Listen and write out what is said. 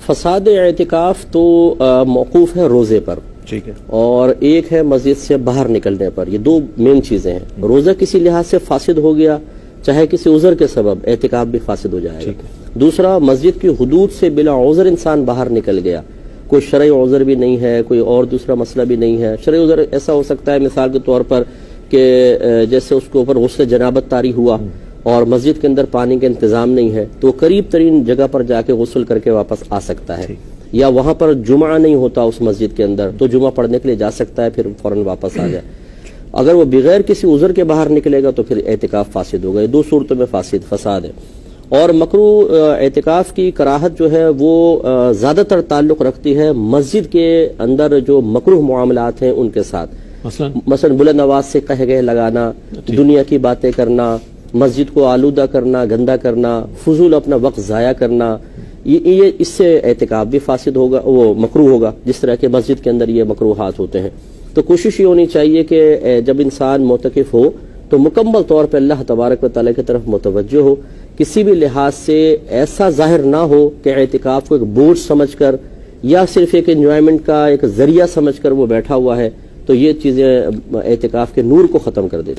فساد اعتکاف تو موقوف ہے روزے پر، ٹھیک ہے، اور ایک ہے مسجد سے باہر نکلنے پر. یہ دو مین چیزیں ہیں. روزہ کسی لحاظ سے فاسد ہو گیا، چاہے کسی عذر کے سبب، اعتکاف بھی فاسد ہو جائے گا. دوسرا، مسجد کی حدود سے بلا عذر انسان باہر نکل گیا، کوئی شرعی عذر بھی نہیں ہے، کوئی اور دوسرا مسئلہ بھی نہیں ہے. شرعی عذر ایسا ہو سکتا ہے مثال کے طور پر کہ جیسے اس کے اوپر غسل جنابت طاری ہوا اور مسجد کے اندر پانی کا انتظام نہیں ہے، تو قریب ترین جگہ پر جا کے غسل کر کے واپس آ سکتا ہے. یا وہاں پر جمعہ نہیں ہوتا اس مسجد کے اندر، تو جمعہ پڑھنے کے لیے جا سکتا ہے، پھر فوراً واپس آ جائے. اگر وہ بغیر کسی عذر کے باہر نکلے گا تو پھر اعتکاف فاسد ہوگا. یہ دو صورتوں میں فساد ہے. اور مکروہ اعتکاف کی کراہت جو ہے وہ زیادہ تر تعلق رکھتی ہے مسجد کے اندر جو مکروہ معاملات ہیں ان کے ساتھ. مثلا بلند آواز سے قہقہ لگانا، دنیا کی باتیں کرنا، مسجد کو آلودہ کرنا، گندا کرنا، فضول اپنا وقت ضائع کرنا، یہ اس سے اعتکاف بھی فاسد ہوگا، وہ مکروہ ہوگا، جس طرح کہ مسجد کے اندر یہ مکروہات ہوتے ہیں. تو کوشش یہ ہونی چاہیے کہ جب انسان معتکف ہو تو مکمل طور پہ اللہ تبارک و تعالیٰ کی طرف متوجہ ہو، کسی بھی لحاظ سے ایسا ظاہر نہ ہو کہ اعتکاف کو ایک بوجھ سمجھ کر یا صرف ایک انجوائمنٹ کا ایک ذریعہ سمجھ کر وہ بیٹھا ہوا ہے. تو یہ چیزیں اعتکاف کے نور کو ختم کر دیتی ہیں.